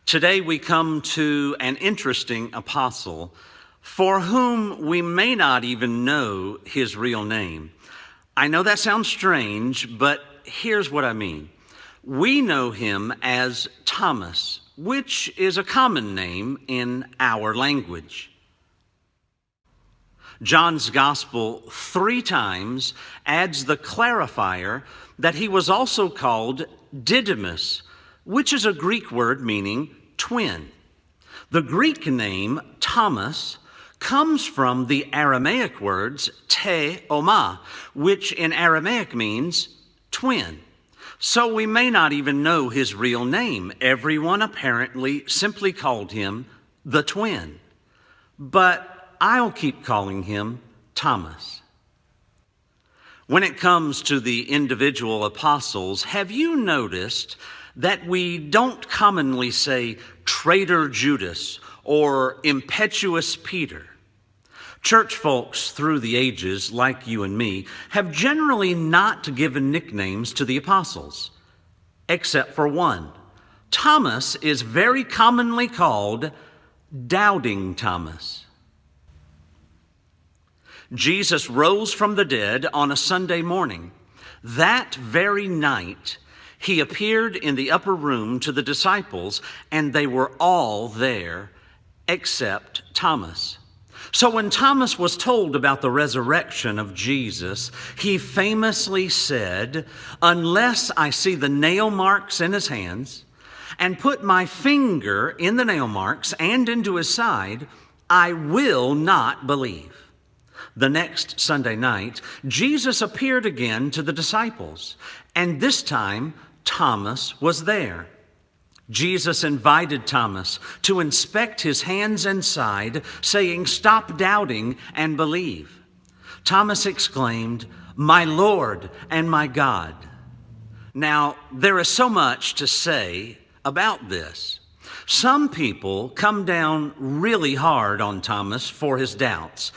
Today we come to an interesting apostle for whom we may not even know his real name. I know that sounds strange, but here's what I mean. We know him as Thomas, which is a common name in our language. John's gospel 3 times adds the clarifier that he was also called Didymus, which is a Greek word meaning twin. The Greek name Thomas comes from the Aramaic words te oma, which in Aramaic means twin. So we may not even know his real name. Everyone apparently simply called him the twin. But I'll keep calling him Thomas. When it comes to the individual apostles, have you noticed that we don't commonly say traitor Judas or impetuous Peter? Church folks through the ages, like you and me, have generally not given nicknames to the apostles, except for one. Thomas is very commonly called Doubting Thomas. Jesus rose from the dead on a Sunday morning. That very night, he appeared in the upper room to the disciples, and they were all there except Thomas. So when Thomas was told about the resurrection of Jesus, he famously said, "Unless I see the nail marks in his hands and put my finger in the nail marks and into his side, I will not believe." The next Sunday night, Jesus appeared again to the disciples, and this time Thomas was there. Jesus invited Thomas to inspect his hands and side, saying, "Stop doubting and believe." Thomas exclaimed, "My Lord and my God." Now, there is so much to say about this. Some people come down really hard on Thomas for his doubts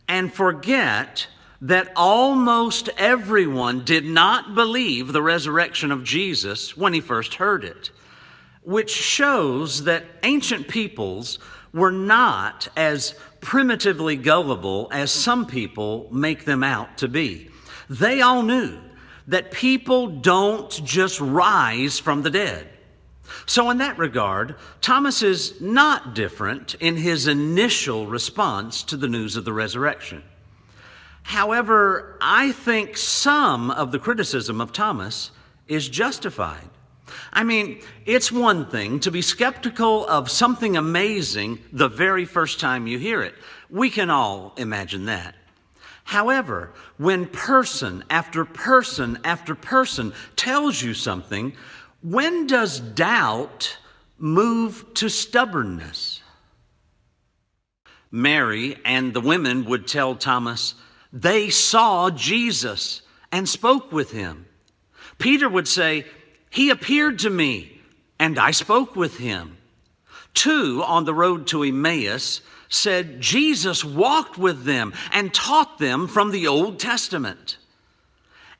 and forget that almost everyone did not believe the resurrection of Jesus when he first heard it, which shows that ancient peoples were not as primitively gullible as some people make them out to be. They all knew that people don't just rise from the dead. So in that regard, Thomas is not different in his initial response to the news of the resurrection. However, I think some of the criticism of Thomas is justified. I mean, it's one thing to be skeptical of something amazing the very first time you hear it. We can all imagine that. However, when person after person after person tells you something, when does doubt move to stubbornness? Mary and the women would tell Thomas they saw Jesus and spoke with him. Peter would say, "He appeared to me and I spoke with him." 2 on the road to Emmaus said Jesus walked with them and taught them from the Old Testament.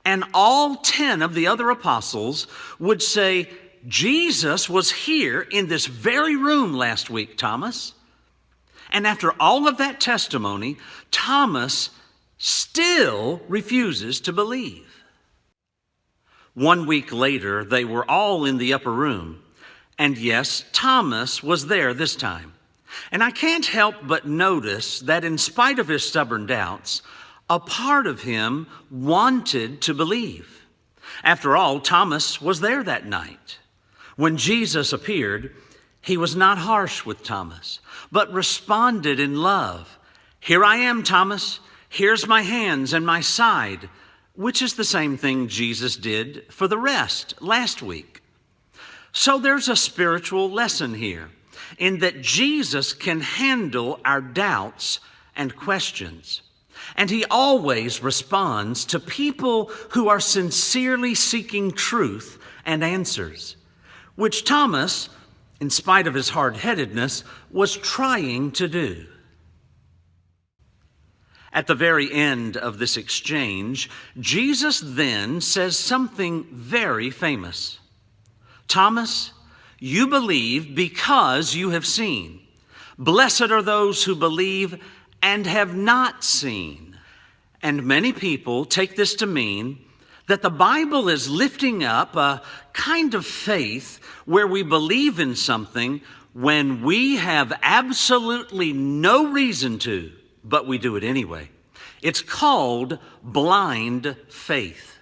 And all 10 of the other apostles would say, "Jesus was here in this very room last week, Thomas." And after all of that testimony, Thomas still refuses to believe. 1 week later, they were all in the upper room. And yes, Thomas was there this time. And I can't help but notice that in spite of his stubborn doubts, a part of him wanted to believe. After all, Thomas was there that night. When Jesus appeared, he was not harsh with Thomas, but responded in love. "Here I am, Thomas. Here's my hands and my side," which is the same thing Jesus did for the rest last week. So there's a spiritual lesson here in that Jesus can handle our doubts and questions. And he always responds to people who are sincerely seeking truth and answers, which Thomas, in spite of his hard-headedness, was trying to do. At the very end of this exchange, Jesus then says something very famous. "Thomas, You believe because you have seen. Blessed are those who believe and have not seen." And many people take this to mean that the Bible is lifting up a kind of faith where we believe in something when we have absolutely no reason to, but we do it anyway. It's called blind faith.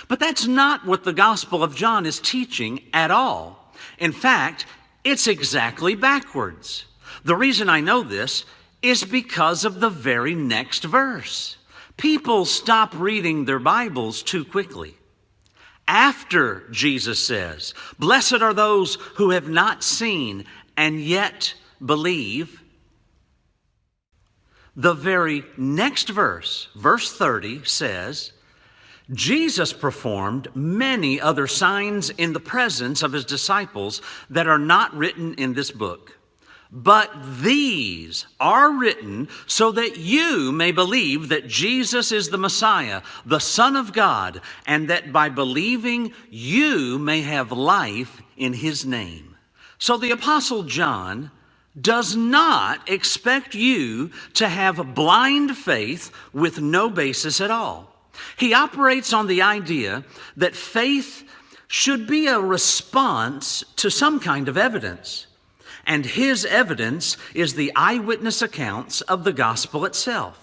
But that's not what the Gospel of John is teaching at all. In fact, it's exactly backwards. The reason I know this is because of the very next verse. People stop reading their Bibles too quickly. After Jesus says, "Blessed are those who have not seen and yet believe," the very next verse, verse 30, says, "Jesus performed many other signs in the presence of his disciples that are not written in this book. But these are written so that you may believe that Jesus is the Messiah, the Son of God, and that by believing you may have life in his name." So the Apostle John does not expect you to have blind faith with no basis at all. He operates on the idea that faith should be a response to some kind of evidence. And his evidence is the eyewitness accounts of the gospel itself.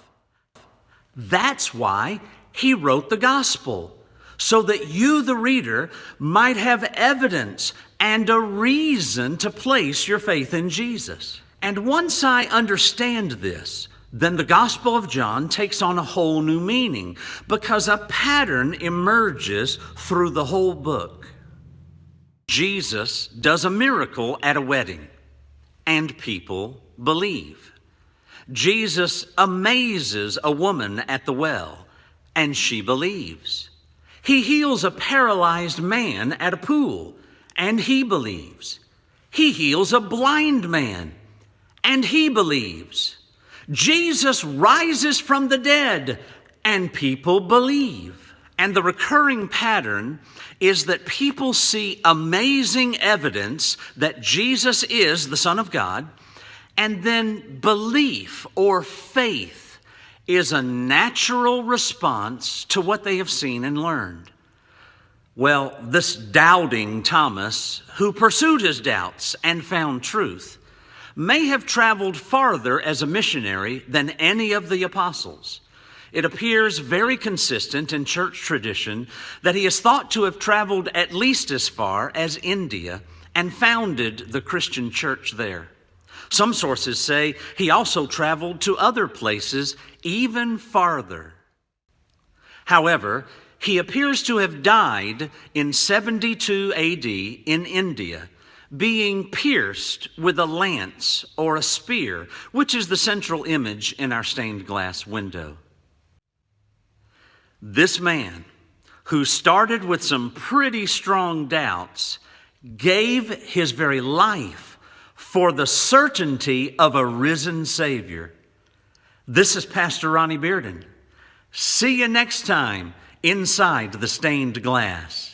That's why he wrote the gospel, so that you, the reader, might have evidence and a reason to place your faith in Jesus. And once I understand this, then the Gospel of John takes on a whole new meaning, because a pattern emerges through the whole book. Jesus does a miracle at a wedding, and people believe. Jesus amazes a woman at the well, and she believes. He heals a paralyzed man at a pool, and he believes. He heals a blind man, and he believes. Jesus rises from the dead, and people believe. And the recurring pattern is that people see amazing evidence that Jesus is the Son of God, and then belief or faith is a natural response to what they have seen and learned. Well, this doubting Thomas, who pursued his doubts and found truth, may have traveled farther as a missionary than any of the apostles. It appears very consistent in church tradition that he is thought to have traveled at least as far as India and founded the Christian church there. Some sources say he also traveled to other places even farther. However, he appears to have died in 72 AD in India, being pierced with a lance or a spear, which is the central image in our stained glass window. This man, who started with some pretty strong doubts, gave his very life for the certainty of a risen Savior. This is Pastor Ronnie Bearden. See you next time inside the stained glass.